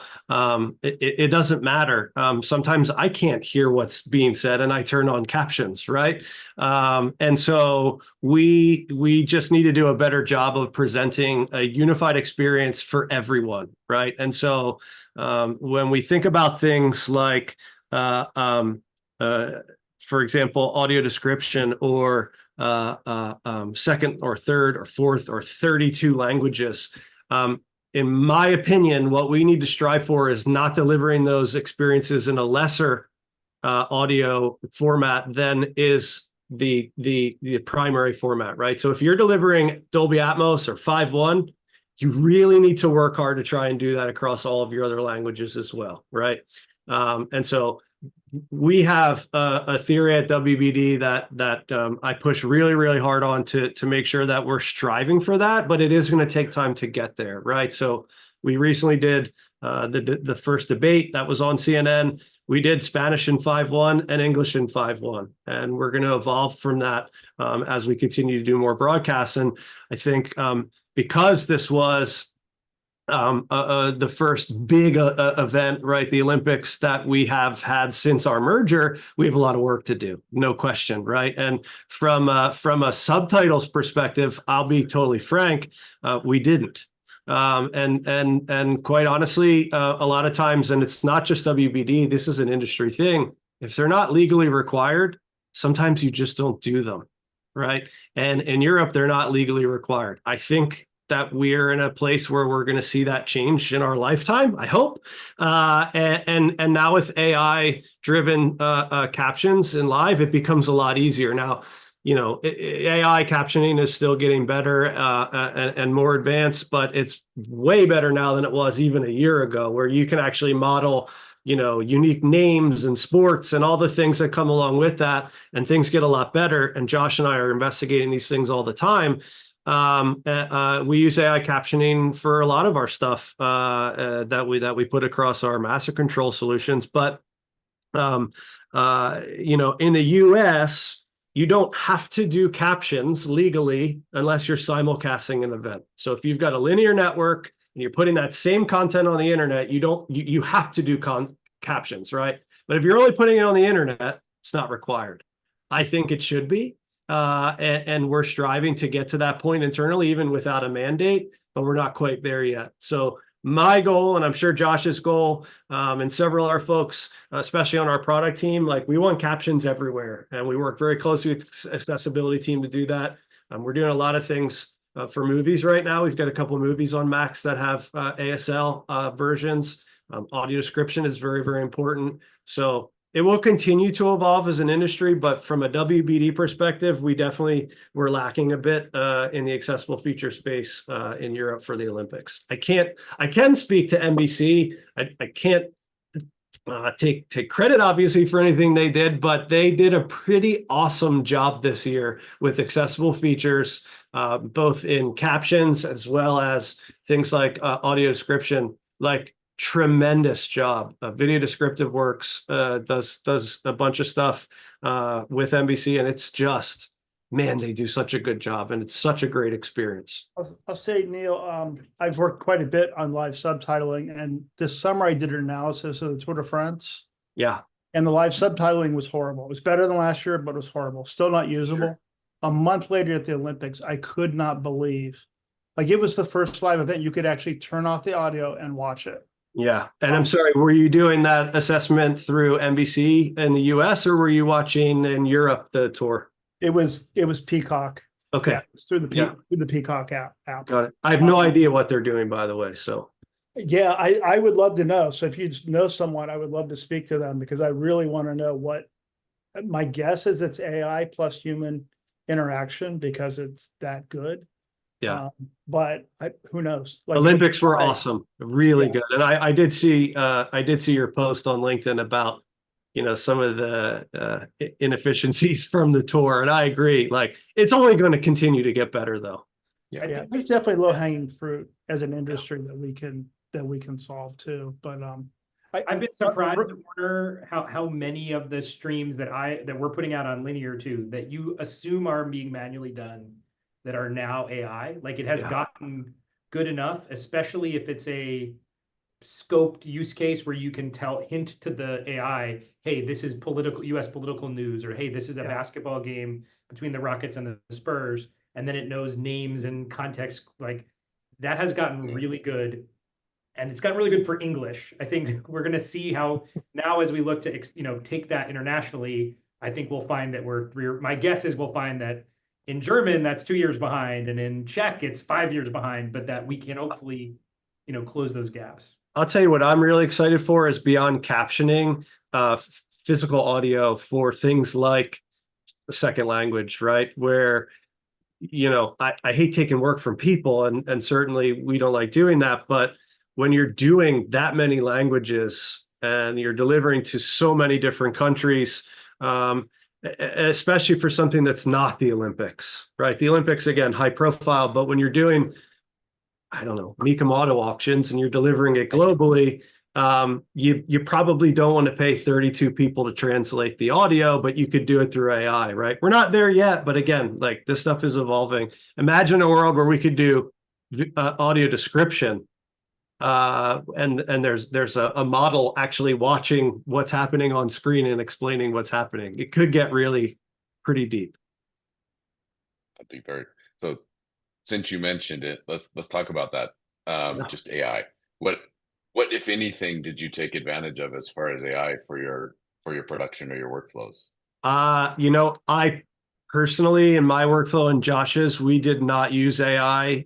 It doesn't matter. Sometimes I can't hear what's being said and I turn on captions, right? And so we just need to do a better job of presenting a unified experience for everyone, right? And so when we think about things like, for example, audio description or second or third or fourth or 32 languages, in my opinion, what we need to strive for is not delivering those experiences in a lesser audio format than is the primary format, right? So if you're delivering Dolby Atmos or 5.1, you really need to work hard to try and do that across all of your other languages as well, right? And so we have a theory at WBD that I push really, really hard on to make sure that we're striving for that, but it is going to take time to get there, right? So we recently did the first debate that was on CNN. We did Spanish in 5.1 and English in 5.1, and we're going to evolve from that as we continue to do more broadcasts. And I think because this was the first big event, right, the Olympics that we have had since our merger, we have a lot of work to do, no question, right? And from a subtitles perspective, I'll be totally frank, we didn't. And quite honestly, a lot of times, and it's not just WBD, this is an industry thing. If they're not legally required, sometimes you just don't do them, right? And in Europe, they're not legally required. I think that we're in a place where we're going to see that change in our lifetime, I hope. And now with AI-driven captions in live, it becomes a lot easier. Now, AI captioning is still getting better and more advanced, but it's way better now than it was even a year ago, where you can actually model unique names and sports and all the things that come along with that, and things get a lot better. And Josh and I are investigating these things all the time. We use AI captioning for a lot of our stuff that we put across our master control solutions. But in the US, you don't have to do captions legally unless you're simulcasting an event. So if you've got a linear network and you're putting that same content on the internet, you have to do captions, right? But if you're only putting it on the internet, it's not required. I think it should be. And we're striving to get to that point internally, even without a mandate, but we're not quite there yet. So my goal, and I'm sure Josh's goal, and several other folks, especially on our product team, like we want captions everywhere, and we work very closely with the accessibility team to do that. We're doing a lot of things for movies right now. We've got a couple of movies on Macs that have ASL versions. Audio description is very, very important. So it will continue to evolve as an industry, but from a WBD perspective, we're lacking a bit in the accessible feature space in Europe for the Olympics. I can speak to NBC. I can't take credit obviously for anything they did, but they did a pretty awesome job this year with accessible features, both in captions as well as things like audio description. Like, tremendous job. Video Descriptive Works does a bunch of stuff with NBC, and it's just, man, they do such a good job, and it's such a great experience. I'll say, Neal, I've worked quite a bit on live subtitling, and this summer I did an analysis of the Tour de France. Yeah. And the live subtitling was horrible. It was better than last year, but it was horrible. Still not usable. Sure. A month later at the Olympics, I could not believe, like, it was the first live event you could actually turn off the audio and watch it. Yeah. And I'm sorry, were you doing that assessment through NBC in the US, or were you watching in Europe the tour? It was Peacock. Okay. Yeah, it's through the Peacock app. Got it. I have no idea what they're doing, by the way. So yeah, I would love to know. So if you know someone, I would love to speak to them, because I really want to know what. My guess is it's AI plus human interaction, because it's that good. Yeah. But who knows? Like, Olympics were awesome, really good. And I did see your post on LinkedIn about, some of the inefficiencies from the tour. And I agree, like, it's only going to continue to get better though. Yeah, there's definitely low hanging fruit as an industry that we can solve too. But I've been surprised, Warner, how many of the streams that we're putting out on linear too, that you assume are being manually done, that are now AI. Like, it has gotten good enough, especially if it's a scoped use case where you can hint to the AI, hey, this is US political news, or hey, this is a basketball game between the Rockets and the Spurs, and then it knows names and context. Like, that has gotten really good, and it's gotten really good for English. I think we're going to see how now, as we look to take that internationally, I think we'll find that my guess is we'll find that in German, that's 2 years behind, and in Czech, it's 5 years behind, but that we can hopefully, close those gaps. I'll tell you what I'm really excited for is beyond captioning, physical audio for things like the second language, right? Where, I hate taking work from people, and certainly we don't like doing that. But when you're doing that many languages and you're delivering to so many different countries, especially for something that's not the Olympics, right? The Olympics, again, high profile, but when you're doing, I don't know, Meetup auto auctions and you're delivering it globally, you probably don't want to pay 32 people to translate the audio, but you could do it through AI, right? We're not there yet, but again, like, this stuff is evolving. Imagine a world where we could do audio description, and there's a model actually watching what's happening on screen and explaining what's happening. It could get really pretty deep. That'd be very. So since you mentioned it, let's talk about that. Just AI. What if anything did you take advantage of as far as AI for your production or your workflows? I personally, in my workflow and Josh's, we did not use AI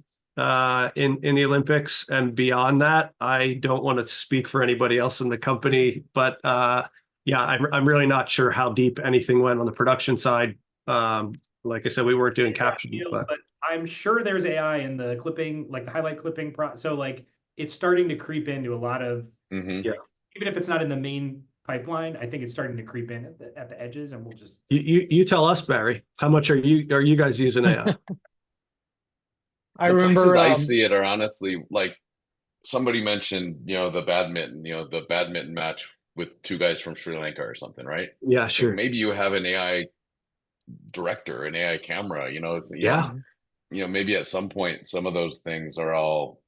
in the Olympics, and beyond that, I don't want to speak for anybody else in the company, but I'm really not sure how deep anything went on the production side. Like I said, we weren't doing captioning, but I'm sure there's AI in the clipping, like the highlight clipping so like, it's starting to creep into a lot of, even if it's not in the main pipeline, I think it's starting to creep in at the edges, and we'll just. You tell us, Barry, how much are you guys using AI? I remember I see it are honestly, like, somebody mentioned, the badminton match with two guys from Sri Lanka or something, right? Yeah, sure. So maybe you have an AI director, an AI camera, maybe at some point some of those things are all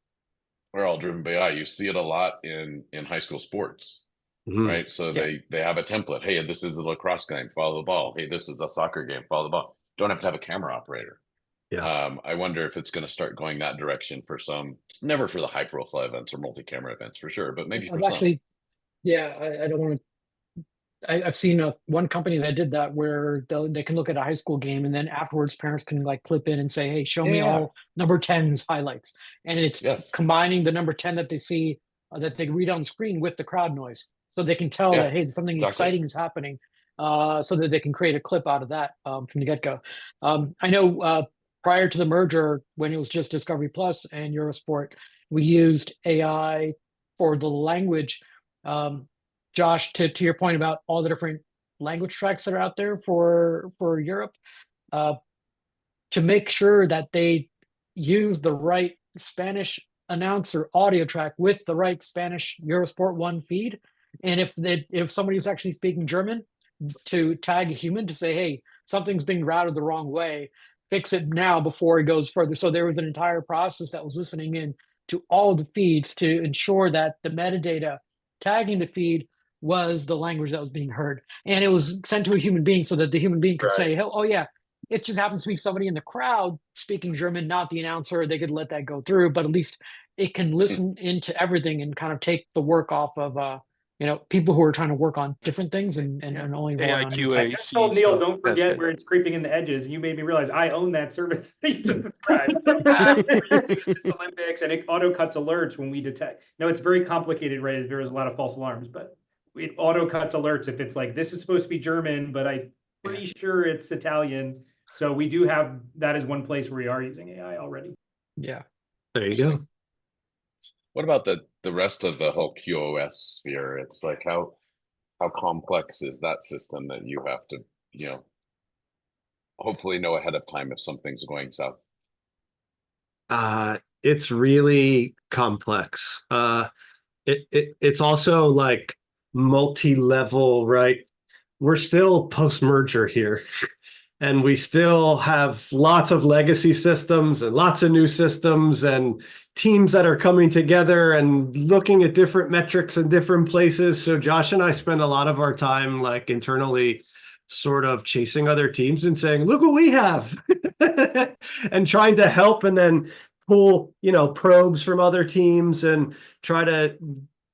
are all driven by AI. You see it a lot in high school sports, right? So Yeah. they have a template. Hey, this is a lacrosse game, follow the ball. Hey, this is a soccer game, follow the ball. Don't have to have a camera operator. Yeah. I wonder if it's going to start going that direction for some, never for the high profile events or multi-camera events for sure, but maybe for I've some. actually, yeah, I don't want to. I've seen one company that did that where they can look at a high school game and then afterwards parents can like clip in and say, hey, show me all number 10's highlights. And it's combining the number 10 that they see, that they read on screen with the crowd noise. So they can tell that, hey, something exciting is happening, so that they can create a clip out of that from the get-go. I know prior to the merger, when it was just Discovery Plus and Eurosport, we used AI for the language. Josh, to your point about all the different language tracks that are out there for Europe, to make sure that they use the right Spanish announcer audio track with the right Spanish Eurosport 1 feed. And if somebody's actually speaking German, to tag a human to say, hey, something's being routed the wrong way, fix it now before it goes further. So there was an entire process that was listening in to all of the feeds to ensure that the metadata tagging the feed was the language that was being heard. And it was sent to a human being so that the human being could say, oh yeah, it just happens to be somebody in the crowd speaking German, not the announcer. They could let that go through, but at least it can listen into everything and kind of take the work off of people who are trying to work on different things and only rely on AIQA. I just told Neal, don't forget where it's creeping in the edges. You made me realize I own that service that you just described. This Olympics, and it auto cuts alerts when we detect. No, it's very complicated, right? There's a lot of false alarms, but it auto cuts alerts if it's like, this is supposed to be German, but I'm pretty sure it's Italian. So we do have, that is one place where we are using AI already. Yeah. There you go. What about the rest of the whole QoS sphere? It's like how complex is that system that you have to, hopefully know ahead of time if something's going south? It's really complex. It's also like multi-level, right? We're still post-merger here. And we still have lots of legacy systems and lots of new systems and teams that are coming together and looking at different metrics in different places. So Josh and I spend a lot of our time like internally sort of chasing other teams and saying, look what we have, and trying to help and then pull, probes from other teams and try to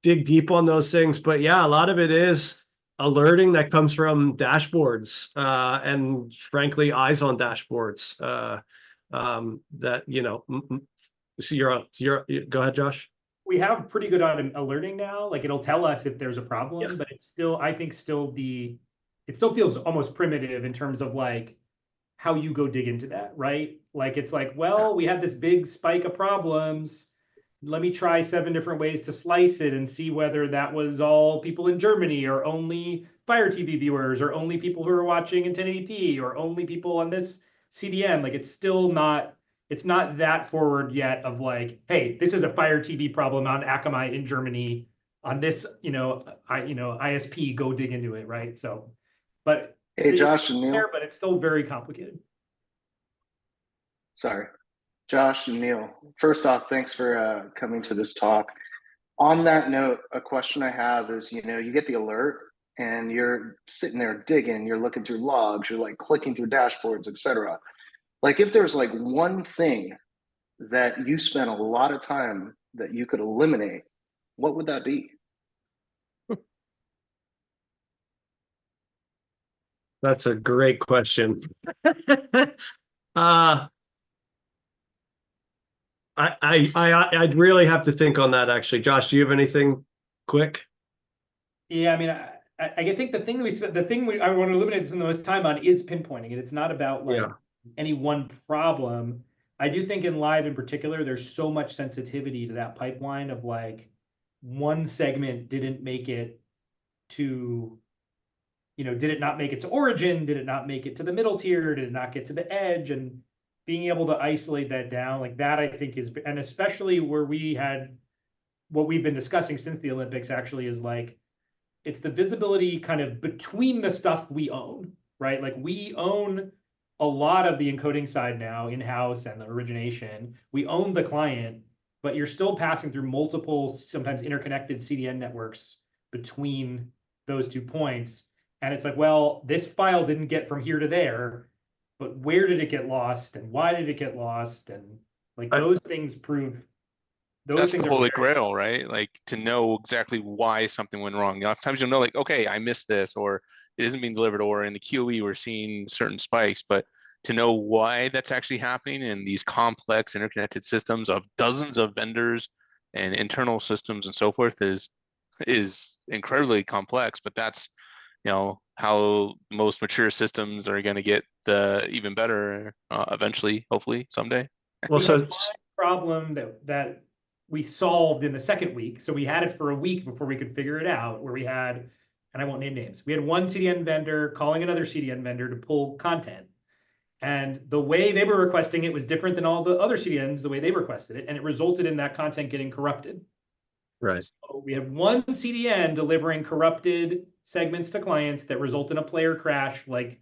dig deep on those things. But yeah, a lot of it is alerting that comes from dashboards and frankly eyes on dashboards that so you're go ahead, Josh. We have pretty good on alerting now. Like it'll tell us if there's a problem, but it's still, I think, it still feels almost primitive in terms of like how you go dig into that, right? Like it's like, well, we have this big spike of problems. Let me try 7 different ways to slice it and see whether that was all people in Germany or only Fire TV viewers or only people who are watching in 1080p or only people on this CDN. Like it's still not, it's not that forward yet of like, hey, this is a Fire TV problem on Akamai in Germany on this, ISP, go dig into it, right? So, but hey, Josh and Neal, but it's still very complicated. Sorry. Josh and Neal, first off, thanks for coming to this talk. On that note, a question I have is, you get the alert and you're sitting there digging, you're looking through logs, you're like clicking through dashboards, etc. Like if there's like one thing that you spent a lot of time that you could eliminate, what would that be? That's a great question. I'd really have to think on that, actually. Josh, do you have anything quick? Yeah, I mean, I think the thing I want to eliminate spend the most time on is pinpointing it. It's not about like any one problem. I do think in live in particular, there's so much sensitivity to that pipeline of like one segment didn't make it to, did it not make it to origin? Did it not make it to the middle tier? Did it not get to the edge? And being able to isolate that down like that, I think is, and especially where we had what we've been discussing since the Olympics actually is like, it's the visibility kind of between the stuff we own, right? Like we own a lot of the encoding side now in-house and the origination. We own the client. but you're still passing through multiple, sometimes interconnected CDN networks between those 2 points. And it's like, well, this file didn't get from here to there, but where did it get lost and why did it get lost? And like those things prove that's the holy grail, right? Like to know exactly why something went wrong. Sometimes you'll know, like, okay, I missed this, or it isn't being delivered, or in the QoE we're seeing certain spikes, but to know why that's actually happening in these complex interconnected systems of dozens of vendors and internal systems and so forth is incredibly complex. But that's, you know, how most mature systems are going to get even better eventually, hopefully someday. Well, so problem that we solved in the second week. So we had it for a week before we could figure it out, where we had, and I won't name names, we had one CDN vendor calling another CDN vendor to pull content. And the way they were requesting it was different than all the other CDNs, the way they requested it. And it resulted in that content getting corrupted. Right. So we have one CDN delivering corrupted segments to clients that result in a player crash, like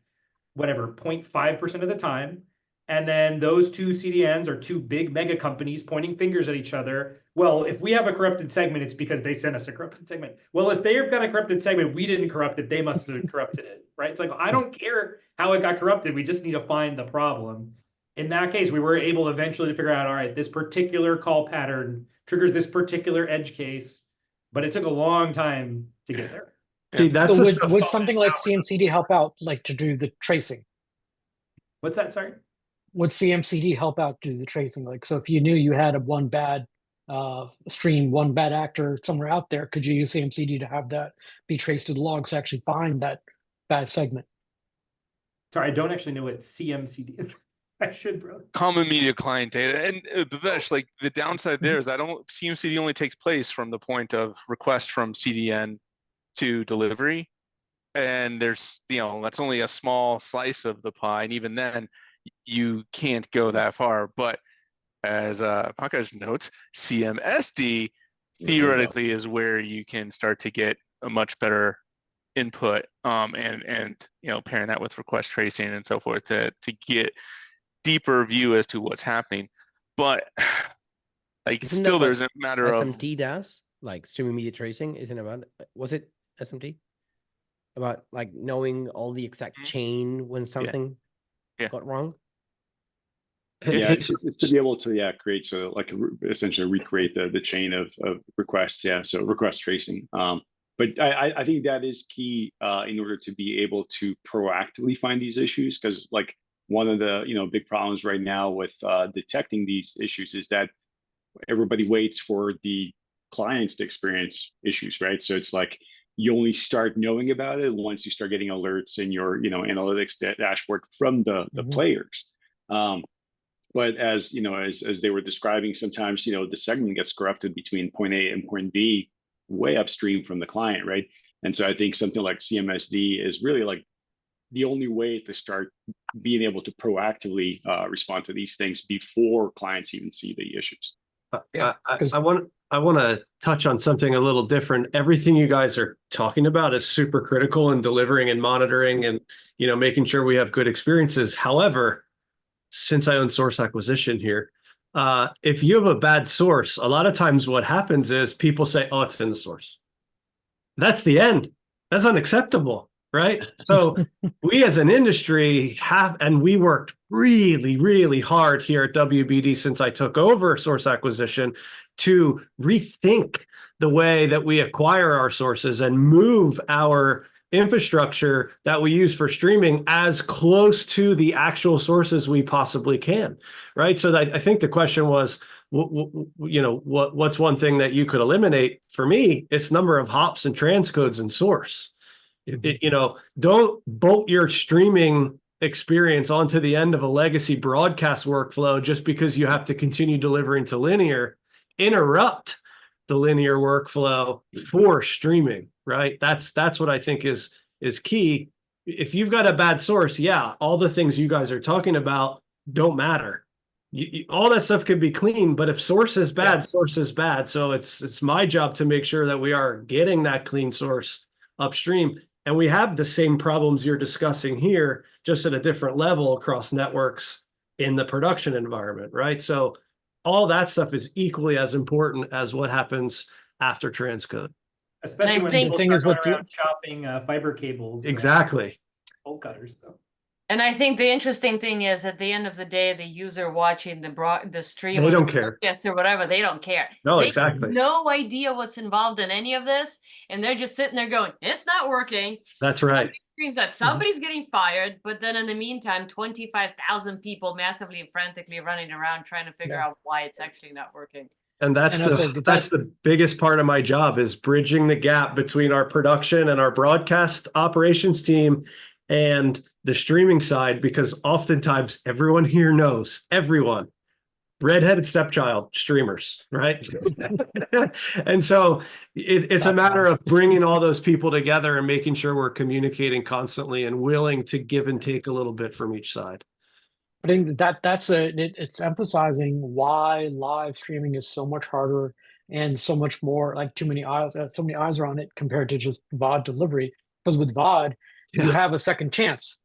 whatever, 0.5% of the time. And then those 2 CDNs are 2 big mega companies pointing fingers at each other. Well, if we have a corrupted segment, it's because they sent us a corrupted segment. Well, if they've got a corrupted segment, we didn't corrupt it, they must have corrupted it, right? It's like, I don't care how it got corrupted, we just need to find the problem. In that case, we were able eventually to figure out, all right, this particular call pattern triggers this particular edge case, but it took a long time to get there. See, that's so would something like CMCD help out, like to do the tracing? What's that, sorry? Would CMCD help out do the tracing? Like, so if you knew you had one bad stream, one bad actor somewhere out there, could you use CMCD to have that be traced to the logs to actually find that bad segment? Sorry, I don't actually know what CMCD is. I should, bro. Common media client data. And Bhavesh, like the downside there is CMCD only takes place from the point of request from CDN to delivery. And there's, you know, that's only a small slice of the pie. And even then, you can't go that far. But as Pankaj notes, CMSD theoretically is where you can start to get a much better input, and you know, pairing that with request tracing and so forth to get deeper view as to what's happening. But like still there's a matter of SMT does, like streaming media tracing isn't about, was it SMT? About like knowing all the exact chain when something got wrong? Yeah, it's to be able to create, so like essentially recreate the chain of requests. Yeah, so request tracing. But I think that is key in order to be able to proactively find these issues, because like one of the big problems right now with detecting these issues is that everybody waits for the clients to experience issues, right? So it's like you only start knowing about it once you start getting alerts in your analytics dashboard from the players. But as as they were describing, sometimes the segment gets corrupted between point A and point B, way upstream from the client, right? And so I think something like CMSD is really like the only way to start being able to proactively respond to these things before clients even see the issues. I want to touch on something a little different. Everything you guys are talking about is super critical in delivering and monitoring and making sure we have good experiences. However, since I own source acquisition here, if you have a bad source, a lot of times what happens is people say, oh, it's in the source. That's the end. That's unacceptable, right? So we as an industry and we worked really, really hard here at WBD since I took over source acquisition to rethink the way that we acquire our sources and move our infrastructure that we use for streaming as close to the actual sources we possibly can, right? So I think the question was, what's one thing that you could eliminate? For me, it's number of hops and transcodes in source. Don't bolt your streaming experience onto the end of a legacy broadcast workflow just because you have to continue delivering to linear. Interrupt the linear workflow for streaming, right? That's what I think is key. If you've got a bad source, all the things you guys are talking about don't matter. All that stuff could be clean, but if source is bad, source is bad. So it's my job to make sure that we are getting that clean source upstream. And we have the same problems you're discussing here, just at a different level across networks in the production environment, right? So all that stuff is equally as important as what happens after transcode. Especially when think- people The thing start is going with the- around chopping fiber cables. Exactly. Bolt cutters. So. And I think the interesting thing is, at the end of the day, the user watching the stream, They or don't the care. podcast or whatever, they don't care. No, They exactly. have no idea what's involved in any of this, and they're just sitting there going, "It's not working." That's right. Somebody screams that somebody's getting fired, but then in the meantime, 25,000 people massively and frantically running around trying to figure out why it's actually not working. And that's And also, that's the biggest part of my job, is bridging the gap between our production and our broadcast operations team and the streaming side, because oftentimes everyone here knows, everyone, redheaded stepchild streamers, right? And so it's a matter of bringing all those people together and making sure we're communicating constantly and willing to give and take a little bit from each side. I think it's emphasizing why live streaming is so much harder and so much more, like so many eyes are on it compared to just VOD delivery. Because with VOD, you have a second chance.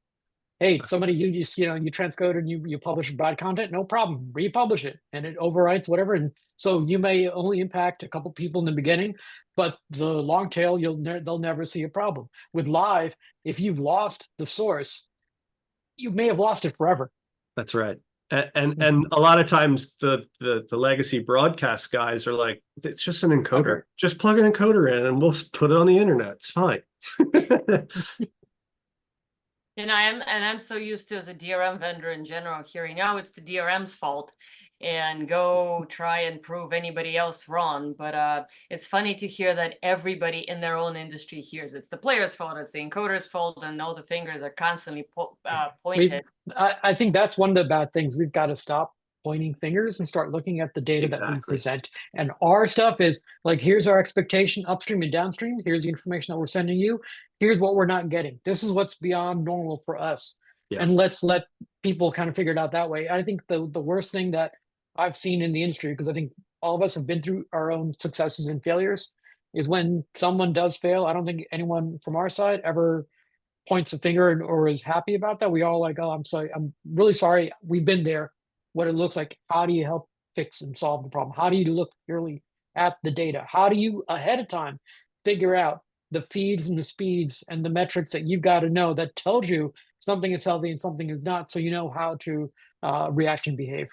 Hey, somebody, you transcode and you publish bad content, no problem, republish it, and it overwrites whatever. And so you may only impact a couple people in the beginning, but the long tail, they'll never see a problem. With live, if you've lost the source, you may have lost it forever. That's right. And a lot of times the legacy broadcast guys are like, it's just an encoder. Just plug an encoder in and we'll put it on the internet. It's fine. And I'm so used to, as a DRM vendor in general, hearing, "Oh, it's the DRM's fault," and go try and prove anybody else wrong. But it's funny to hear that everybody in their own industry hears it's the player's fault, it's the encoder's fault, and all the fingers are constantly pointed. I think that's one of the bad things. We've got to stop pointing fingers and start looking at the data that we present. And our stuff is like, here's our expectation upstream and downstream. Here's the information that we're sending you. Here's what we're not getting. This is what's beyond normal for us. Yeah. And let's let people kind of figure it out that way. I think the worst thing that I've seen in the industry, because I think all of us have been through our own successes and failures, is when someone does fail. I don't think anyone from our side ever points a finger or is happy about that. We all like, "Oh, I'm sorry. I'm really sorry. We've been there." What it looks like. How do you help fix and solve the problem? How do you look purely at the data? How do you ahead of time figure out the feeds and the speeds and the metrics that you've got to know that tells you something is healthy and something is not, so you know how to react and behave.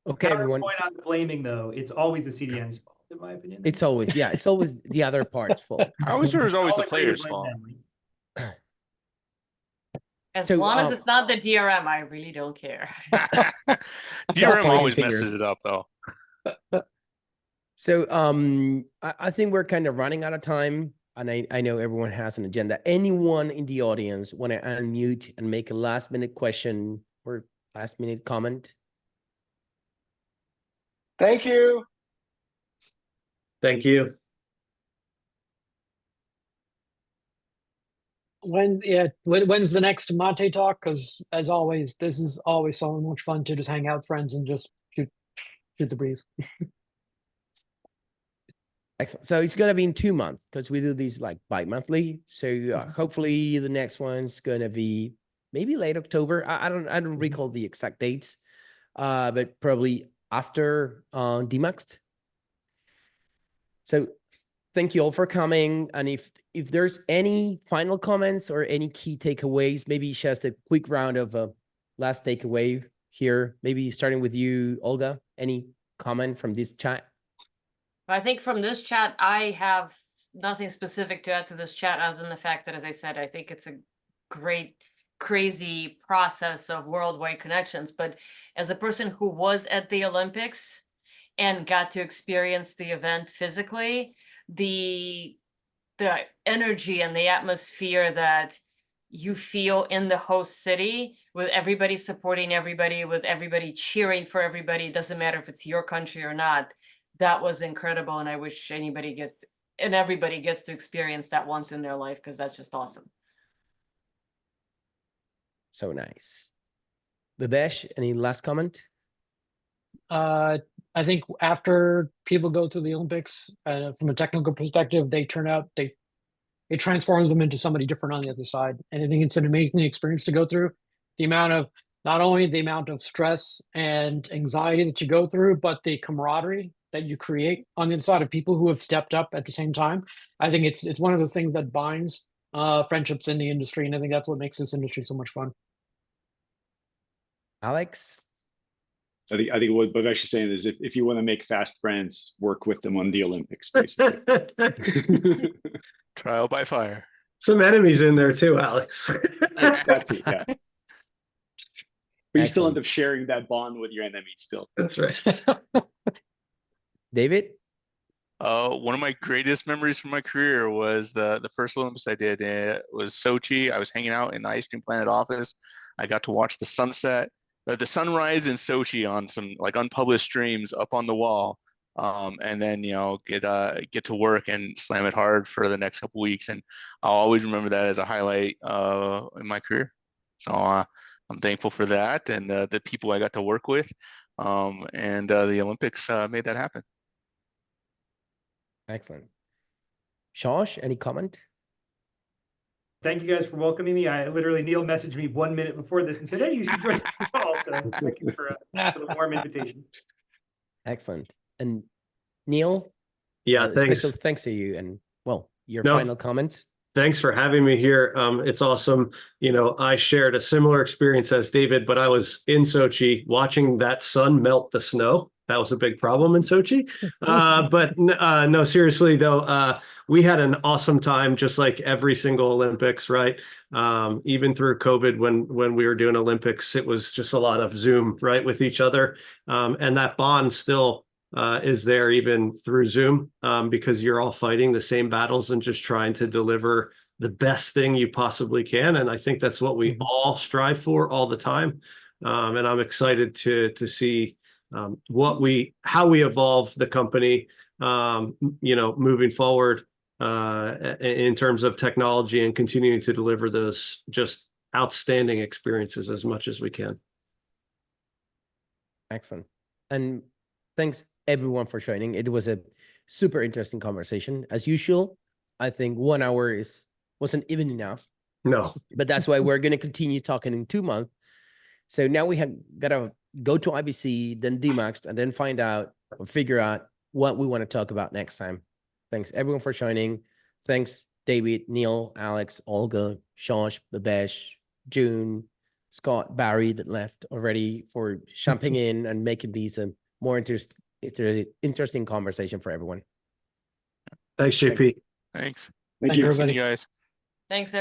Okay, everyone. Point on blaming, though, it's always the CDN's fault, in my opinion. It's always the other part's fault. I always heard it was always the Always player's blame fault. them. As So, long as it's not the DRM, I really don't care. DRM pointing always fingers. messes it up, though. So I think we're kind of running out of time, and I know everyone has an agenda. Anyone in the audience want to unmute and make a last minute question or last minute comment? Thank you. Thank you. When's the next Monte talk? Because as always, this is always so much fun to just hang out with friends and just shoot the breeze. Excellent. So it's going to be in 2 months because we do these like bi-monthly. So hopefully the next one's going to be maybe late October. I don't recall the exact dates, but probably after Demaxed. So thank you all for coming. And if there's any final comments or any key takeaways, maybe just a quick round of last takeaway here. Maybe starting with you, Olga. Any comment from this chat? I think from this chat, I have nothing specific to add to this chat other than the fact that, as I said, I think it's a great, crazy process of worldwide connections. But as a person who was at the Olympics and got to experience the event physically, the energy and the atmosphere that you feel in the host city, with everybody supporting everybody, with everybody cheering for everybody, it doesn't matter if it's your country or not. That was incredible, and I wish everybody gets to experience that once in their life, because that's just awesome. So nice. Bhavesh, any last comment? I think after people go through the Olympics, from a technical perspective, they turn out, it transforms them into somebody different on the other side. And I think it's an amazing experience to go through. The amount of not only the amount of stress and anxiety that you go through, but the camaraderie that you create on the inside of people who have stepped up at the same time. I think it's one of those things that binds friendships in the industry, and I think that's what makes this industry so much fun. Alex? I think what Bhavesh is saying is if you want to make fast friends, work with them on the Olympics, basically. Trial by fire. Some enemies in there too, Alex. That's it, yeah. But you still Excellent. end up sharing that bond with your enemy still. That's right. David? One of my greatest memories from my career was the first Olympics I did. It was Sochi. I was hanging out in the Ice Cream Planet office. I got to watch the sunset, the sunrise in Sochi on some like unpublished streams up on the wall, and then get to work and slam it hard for the next couple weeks. And I'll always remember that as a highlight in my career. So I'm thankful for that and the people I got to work with, and the Olympics made that happen. Excellent. Josh, any comment? Thank you guys for welcoming me. Neal messaged me 1 minute before this and said, "Hey, you should join the call." So thank you for the warm invitation. Excellent. And Neal? Yeah, thanks. Special thanks to you. And well, your No, final comments? Thanks for having me here. It's awesome. I shared a similar experience as David, but I was in Sochi watching that sun melt the snow. That was a big problem in Sochi. No, seriously though, we had an awesome time, just like every single Olympics, right? Even through COVID, when we were doing Olympics, it was just a lot of Zoom, right, with each other. And that bond still is there even through Zoom, because you're all fighting the same battles and just trying to deliver the best thing you possibly can. And I think that's what we all strive for all the time. And I'm excited to see how we evolve the company, moving forward in terms of technology and continuing to deliver those just outstanding experiences as much as we can. Excellent. And thanks everyone for joining. It was a super interesting conversation. As usual, I think 1 hour wasn't even enough. No. But that's why we're going to continue talking in 2 months. So now we have got to go to IBC, then DMAX, and then find out or figure out what we want to talk about next time. Thanks everyone for joining. Thanks David, Neal, Alex, Olga, Josh, Bhavesh, June, Scott, Barry that left already for jumping in and making these a more interesting conversation for everyone. Thanks, JP. Thanks. Thank you, everybody. See you guys. Thanks,